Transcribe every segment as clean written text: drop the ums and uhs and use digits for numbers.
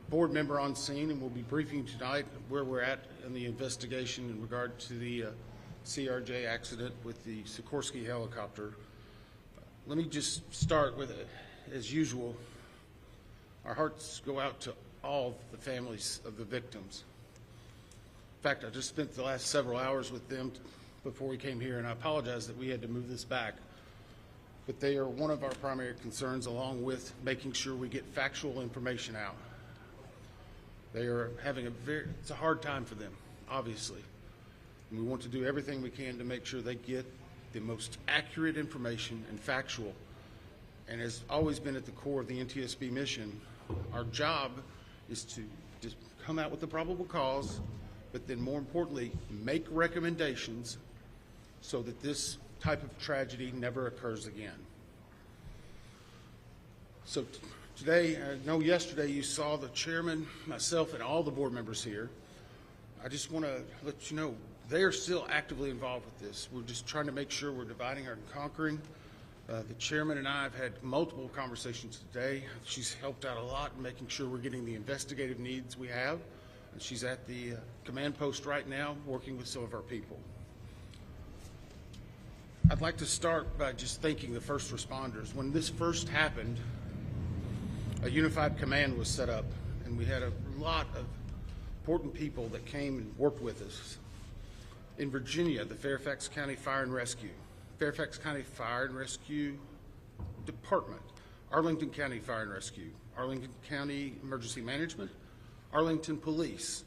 board member on scene, and we'll be briefing tonight where we're at in the investigation in regard to the CRJ accident with the Sikorsky helicopter. Let me just start with, as usual, our hearts go out to all the families of the victims. In fact, I just spent the last several hours with them before we came here, and I apologize that we had to move this back. But they are one of our primary concerns, along with making sure we get factual information out. They are having it's a hard time for them, obviously. And we want to do everything we can to make sure they get the most accurate information and factual. And has always been at the core of the NTSB mission, our job is to just come out with the probable cause, but then more importantly, make recommendations so that this type of tragedy never occurs again. So today, I know yesterday you saw the chairman, myself, and all the board members here. I just want to let you know they are still actively involved with this. We're just trying to make sure we're dividing and conquering. The chairman and I have had multiple conversations today. She's helped out a lot in making sure we're getting the investigative needs we have. And she's at the command post right now working with some of our people. I'd like to start by just thanking the first responders. When this first happened, a unified command was set up, and we had a lot of important people that came and worked with us. In Virginia, the Fairfax County Fire and Rescue, Fairfax County Fire and Rescue Department, Arlington County Fire and Rescue, Arlington County Emergency Management, Arlington Police,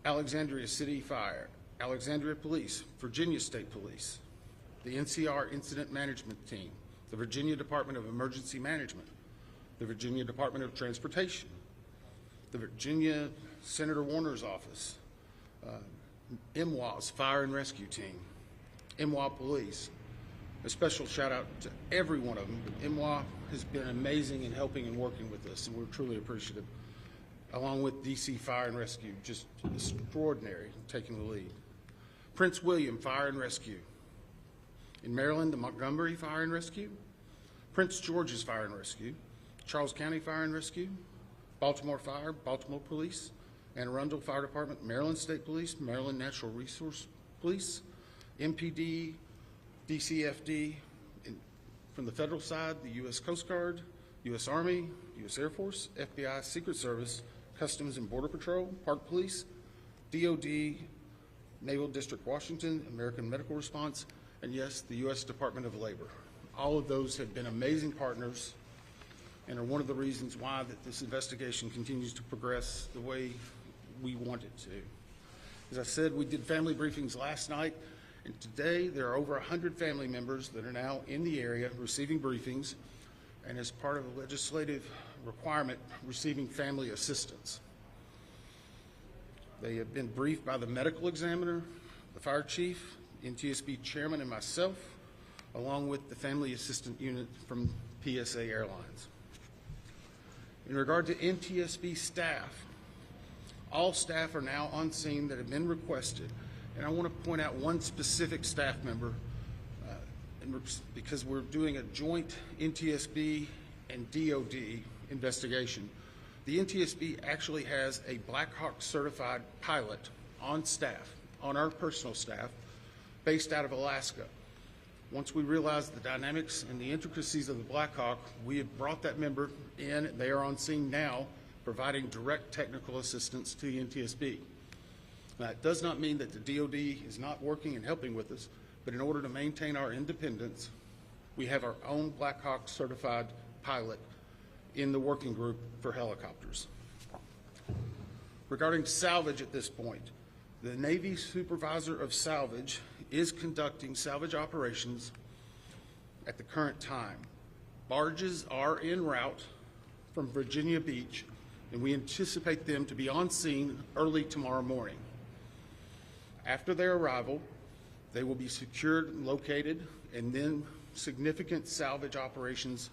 Alexandria City Fire, Alexandria Police, Virginia State Police, the NCR Incident Management Team, the Virginia Department of Emergency Management, the Virginia Department of Transportation, the Virginia Senator Warner's office, MWA's Fire and Rescue Team, MWA Police. A special shout out to every one of them. MWA has been amazing in helping and working with us, and we're truly appreciative. Along with DC Fire and Rescue, just extraordinary, taking the lead. Prince William Fire and Rescue. In Maryland, the Montgomery Fire and Rescue, Prince George's Fire and Rescue, Charles County Fire and Rescue, Baltimore Fire, Baltimore Police, Anne Arundel Fire Department, Maryland State Police, Maryland Natural Resource Police, MPD, DCFD, from the federal side, the U.S. Coast Guard, U.S. Army, U.S. Air Force, FBI, Secret Service, Customs and Border Patrol, Park Police, DOD, Naval District Washington, American Medical Response, and yes, the U.S. Department of Labor. All of those have been amazing partners and are one of the reasons why that this investigation continues to progress the way we want it to. As I said, we did family briefings last night, and today there are over 100 family members that are now in the area receiving briefings, and as part of a legislative requirement, receiving family assistance. They have been briefed by the medical examiner, the fire chief, NTSB chairman, and myself, along with the family assistant unit from PSA Airlines. In regard to NTSB staff, all staff are now on scene that have been requested, and I want to point out one specific staff member because we're doing a joint NTSB and DOD investigation. The NTSB actually has a Black Hawk certified pilot on staff, on our personal staff, based out of Alaska. Once we realized the dynamics and the intricacies of the Black Hawk, we have brought that member in. They are on scene now, providing direct technical assistance to the NTSB. Now, it does not mean that the DOD is not working and helping with us, but in order to maintain our independence, we have our own Black Hawk certified pilot in the working group for helicopters. Regarding salvage at this point, the Navy supervisor of salvage is conducting salvage operations at the current time. Barges are en route from Virginia Beach, and we anticipate them to be on scene early tomorrow morning. After their arrival, they will be secured and located, and then significant salvage operations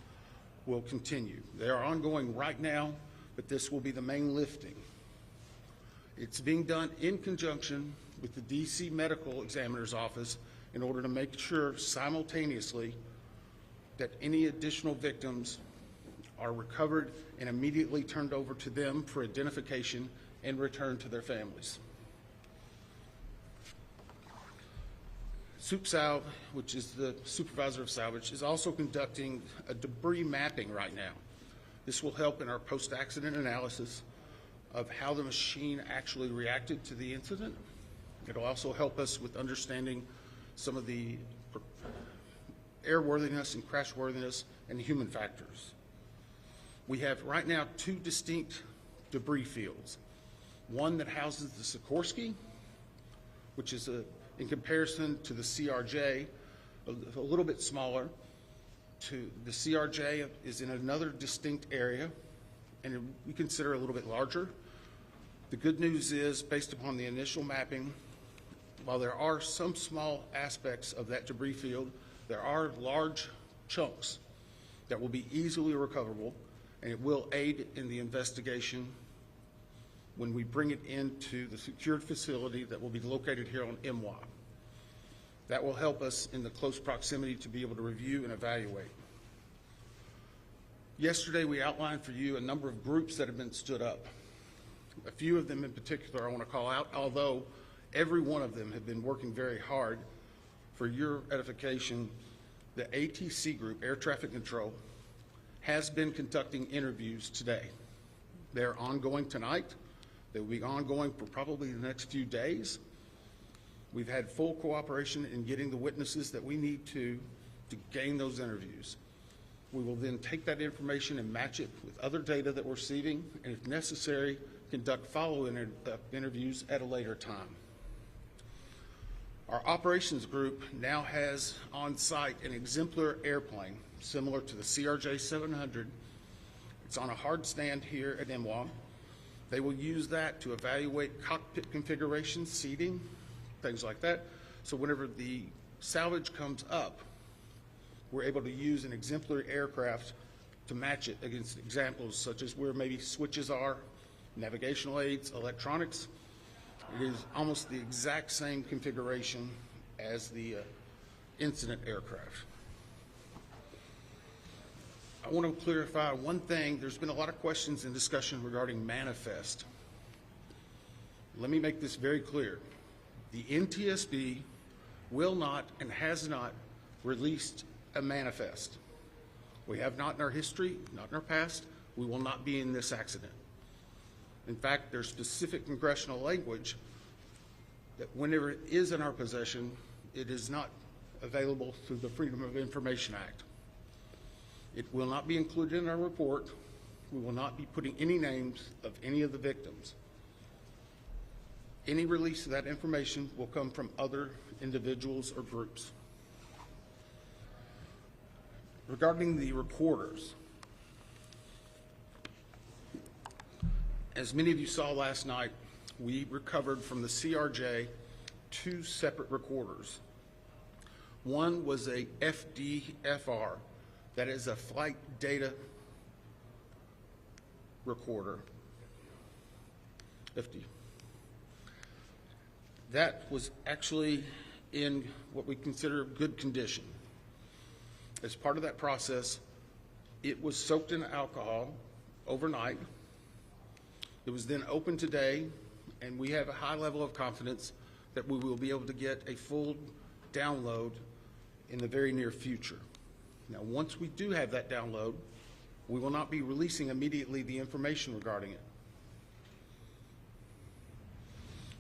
will continue. They are ongoing right now, but this will be the main lifting. It's being done in conjunction with the DC Medical Examiner's Office in order to make sure simultaneously that any additional victims are recovered and immediately turned over to them for identification and returned to their families. SupSalv, which is the supervisor of Salvage, is also conducting a debris mapping right now. This will help in our post-accident analysis of how the machine actually reacted to the incident. It'll also help us with understanding some of the airworthiness and crashworthiness and human factors. We have right now 2 distinct debris fields. One that houses the Sikorsky, which is in comparison to the CRJ, a little bit smaller. The CRJ is in another distinct area, and we consider a little bit larger. The good news is, based upon the initial mapping, while there are some small aspects of that debris field, there are large chunks that will be easily recoverable, and it will aid in the investigation when we bring it into the secured facility that will be located here on MWA. That will help us in the close proximity to be able to review and evaluate. Yesterday, we outlined for you a number of groups that have been stood up. A few of them in particular I want to call out, although every one of them have been working very hard. For your edification, the ATC group, Air Traffic Control, has been conducting interviews today. They're ongoing tonight. They will be ongoing for probably the next few days. We've had full cooperation in getting the witnesses that we need to gain those interviews. We will then take that information and match it with other data that we're receiving, and if necessary, conduct follow-up interviews at a later time. Our operations group now has on site an exemplar airplane similar to the CRJ 700. It's on a hard stand here at MWA. They will use that to evaluate cockpit configuration, seating, things like that. So whenever the salvage comes up, we're able to use an exemplary aircraft to match it against examples such as where maybe switches are, navigational aids, electronics. It is almost the exact same configuration as the incident aircraft. I want to clarify one thing. There's been a lot of questions and discussion regarding manifest. Let me make this very clear. The NTSB will not and has not released a manifest. We have not in our history, not in our past. We will not be in this accident. In fact, there's specific congressional language that whenever it is in our possession, it is not available through the Freedom of Information Act. It will not be included in our report. We will not be putting any names of any of the victims. Any release of that information will come from other individuals or groups. Regarding the recorders, as many of you saw last night, we recovered from the CRJ 2 separate recorders. One was a FDFR, that is a flight data recorder. FD. That was actually in what we consider good condition. As part of that process, it was soaked in alcohol overnight. It was then opened today, and we have a high level of confidence that we will be able to get a full download in the very near future. Now, once we do have that download, we will not be releasing immediately the information regarding it.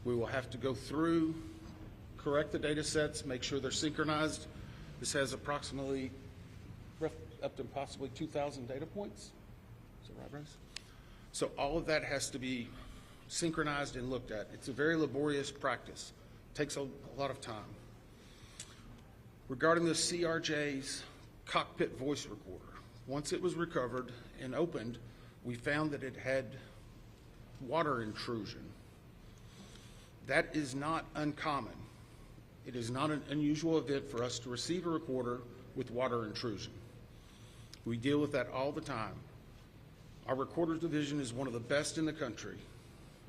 We will have to go through, correct the data sets, make sure they're synchronized. This has approximately up to possibly 2,000 data points. Is that right, Bryce? So all of that has to be synchronized and looked at. It's a very laborious practice. It takes a lot of time. Regarding the CRJ's cockpit voice recorder, once it was recovered and opened, we found that it had water intrusion. That is not uncommon. It is not an unusual event for us to receive a recorder with water intrusion. We deal with that all the time. Our recorders division is one of the best in the country,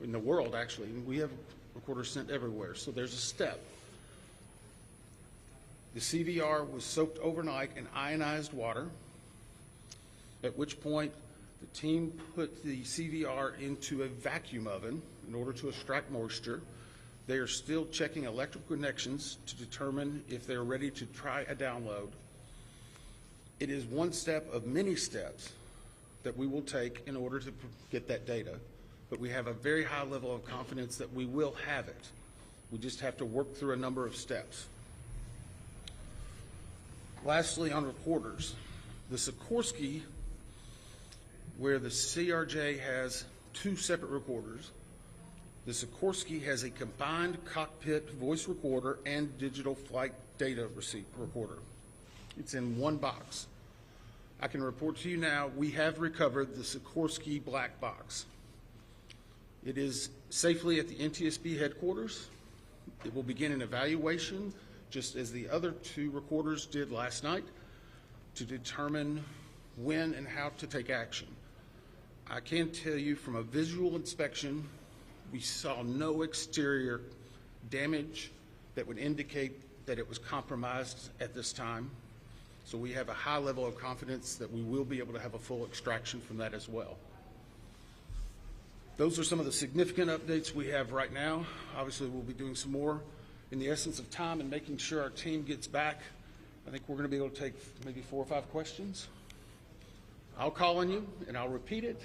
in the world actually, and we have recorders sent everywhere, so there's a step. The CVR was soaked overnight in ionized water. at which point the team put the CVR into a vacuum oven in order to extract moisture. They are still checking electrical connections to determine if they're ready to try a download. It is one step of many steps that we will take in order to get that data, but we have a very high level of confidence that we will have it. We just have to work through a number of steps. Lastly, on recorders, the Sikorsky, where the CRJ has two separate recorders, the Sikorsky has a combined cockpit voice recorder and digital flight data receipt recorder. It's in one box. I can report to you now, we have recovered the Sikorsky black box. It is safely at the NTSB headquarters. It will begin an evaluation, just as the other two recorders did last night, to determine when and how to take action. I can tell you from a visual inspection, we saw no exterior damage that would indicate that it was compromised at this time. So we have a high level of confidence that we will be able to have a full extraction from that as well. Those are some of the significant updates we have right now. Obviously, we'll be doing some more in the essence of time and making sure our team gets back. I think we're going to be able to take maybe 4 or 5 questions. I'll call on you and I'll repeat it.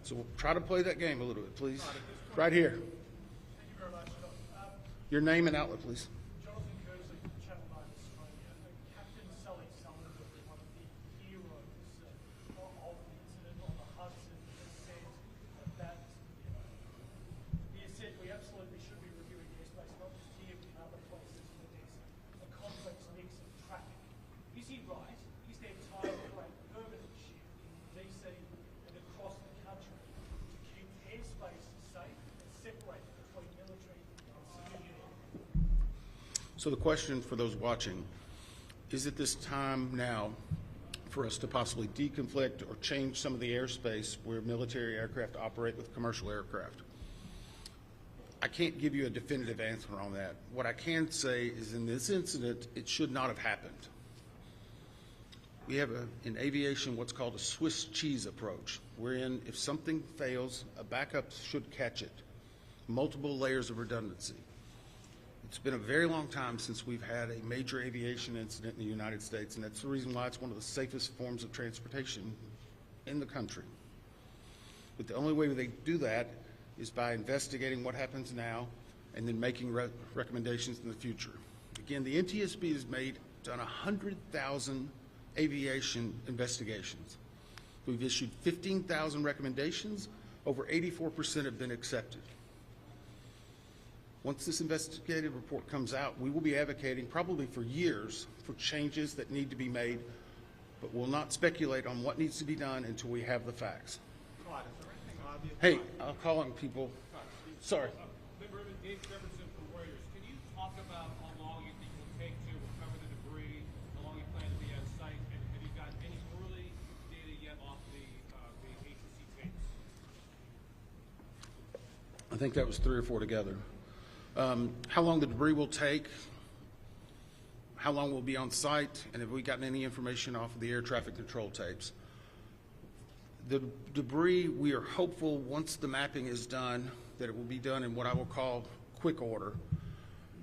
So we'll try to play that game a little bit, please. Right here. Thank you very much. Your name and outlet, please. Jonathan Kersley from Channel 9 Australia. Captain Salvage was one of the heroes of the incident on the Hudson, said that he said we absolutely should be reviewing airspace, not just here but in other places in the desert. A complex mix of traffic. Is he right? Is there time for a permanent shift in DC and across the country to keep airspace safe and separate between military and civilian? So the question for those watching, is it this time now for us to possibly deconflict or change some of the airspace where military aircraft operate with commercial aircraft? I can't give you a definitive answer on that. What I can say is in this incident, it should not have happened. We have in aviation what's called a Swiss cheese approach, wherein if something fails, a backup should catch it. Multiple layers of redundancy. It's been a very long time since we've had a major aviation incident in the United States, and that's the reason why it's one of the safest forms of transportation in the country. But the only way they do that is by investigating what happens now and then making recommendations in the future. Again, the NTSB has done 100,000 aviation investigations. We've issued 15,000 recommendations. Over 84% have been accepted. Once this investigative report comes out, we will be advocating probably for years for changes that need to be made, but we'll not speculate on what needs to be done until we have the facts. Todd, is there anything obvious? Hey, I'll call on people. Sorry. Dave Jefferson from Reuters. Can you talk about how long you think it will take to recover the debris, how long you plan to be on site, and have you got any early data yet off the ATC tapes? I think that was 3 or 4 together. How long the debris will take, how long we'll be on site, and have we gotten any information off of the air traffic control tapes. The debris, we are hopeful once the mapping is done that it will be done in what I will call quick order.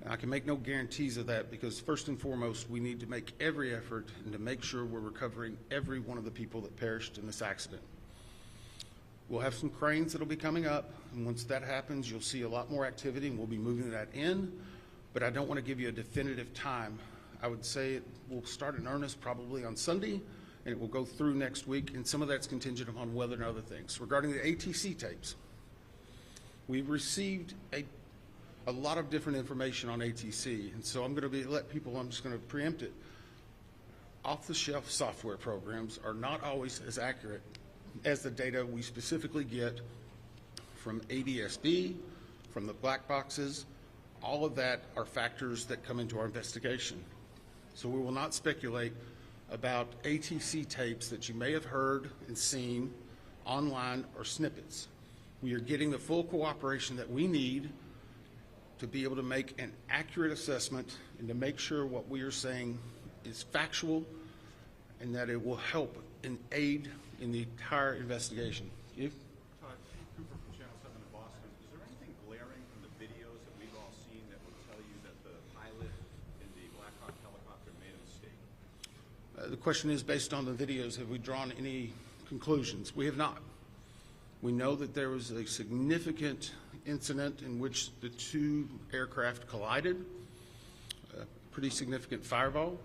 I can make no guarantees of that because first and foremost, we need to make every effort and to make sure we're recovering every one of the people that perished in this accident. We'll have some cranes that'll be coming up, and once that happens, you'll see a lot more activity, and we'll be moving that in, but I don't want to give you a definitive time. I would say it will start in earnest probably on Sunday, and it will go through next week, and some of that's contingent upon weather and other things. Regarding the ATC tapes, we've received a lot of different information on ATC, and so I'm just going to preempt it. Off-the-shelf software programs are not always as accurate as the data we specifically get from ADSB, from the black boxes. All of that are factors that come into our investigation. So we will not speculate about ATC tapes that you may have heard and seen online or snippets. We are getting the full cooperation that we need to be able to make an accurate assessment and to make sure what we are saying is factual and that it will help and aid in the entire investigation. You? Todd, Cooper from Channel 7 in Boston. Is there anything glaring from the videos that we've all seen that would tell you that the pilot in the Black Hawk helicopter made a mistake? The question is, based on the videos, have we drawn any conclusions? We have not. We know that there was a significant incident in which the two aircraft collided, a pretty significant fireball.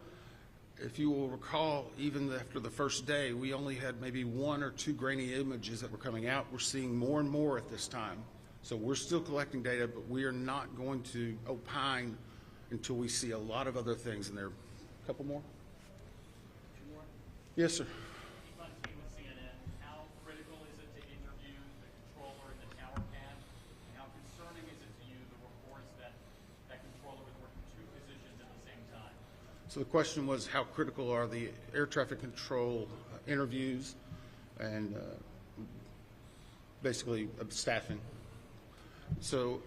If you will recall, even after the first day, we only had maybe 1 or 2 grainy images that were coming out. We're seeing more and more at this time. So we're still collecting data, but we are not going to opine until we see a lot of other things in there. A couple more? Yes, sir. On TV with CNN, how critical is it to interview the controller in the tower pad? And how concerning is it to you, the reports that that controller was working 2 positions at the same time? So the question was, how critical are the air traffic control interviews and basically staffing? So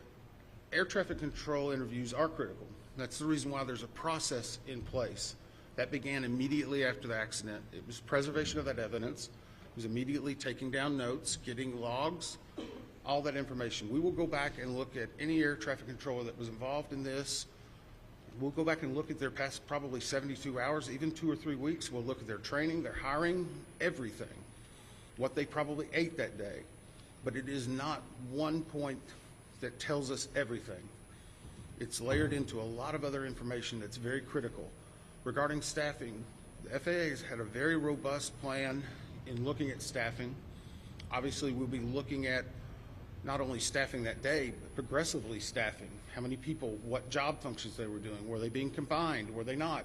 air traffic control interviews are critical. That's the reason why there's a process in place. That began immediately after the accident. It was preservation of that evidence. It was immediately taking down notes, getting logs, all that information. We will go back and look at any air traffic controller that was involved in this. We'll go back and look at their past probably 72 hours, even 2 or 3 weeks. We'll look at their training, their hiring, everything, what they probably ate that day. But it is not one point that tells us everything. It's layered into a lot of other information that's very critical. Regarding staffing, the FAA has had a very robust plan in looking at staffing. Obviously, we'll be looking at not only staffing that day, but progressively staffing. How many people, what job functions they were doing. Were they being combined? Were they not?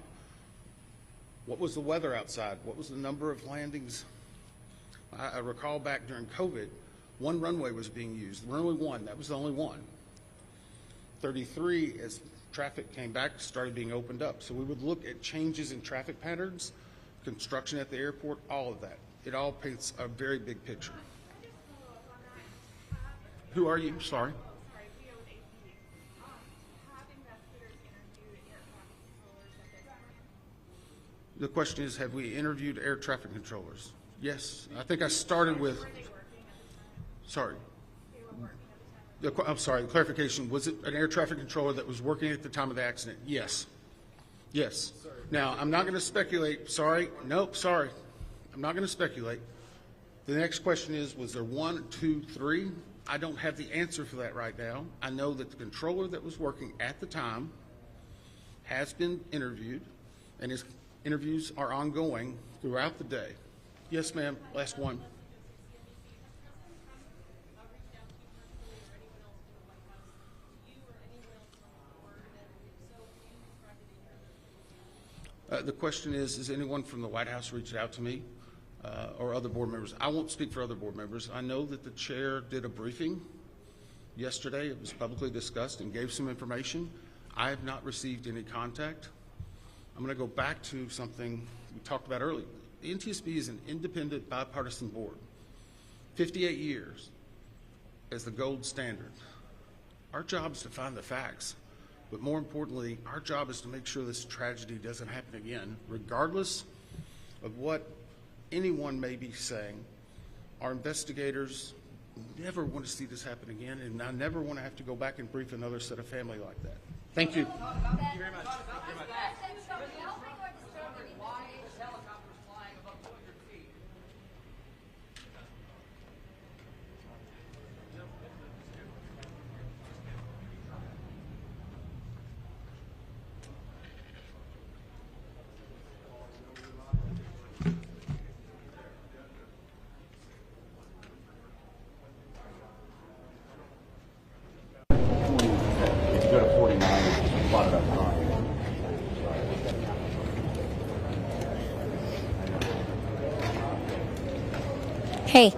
What was the weather outside? What was the number of landings? I recall back during COVID, 1 runway was being used. Runway 1, that was the only one. 33, as traffic came back, started being opened up. So we would look at changes in traffic patterns, construction at the airport, all of that. It all paints a very big picture. Who are you? Sorry. The question is, have we interviewed air traffic controllers? Yes. I think I started with, sorry. I'm sorry, the clarification, was it an air traffic controller that was working at the time of the accident? Yes. Yes. Now, I'm not going to speculate. Sorry. Nope, sorry. I'm not going to speculate. The next question is, was there 1, 2, 3? I don't have the answer for that right now. I know that the controller that was working at the time has been interviewed, and his interviews are ongoing throughout the day. Yes, ma'am. Last one. The question is, has anyone from the White House reached out to me or other board members? I won't speak for other board members. I know that the chair did a briefing yesterday. It was publicly discussed and gave some information. I have not received any contact. I'm going to go back to something we talked about earlier. The NTSB is an independent bipartisan board. 58 years as the gold standard. Our job is to find the facts. But more importantly, our job is to make sure this tragedy doesn't happen again, regardless of what anyone may be saying. Our investigators never want to see this happen again, and I never want to have to go back and brief another set of family like that. Thank you. Thank you very much. If you go to 49, it's plotted up front. Hey,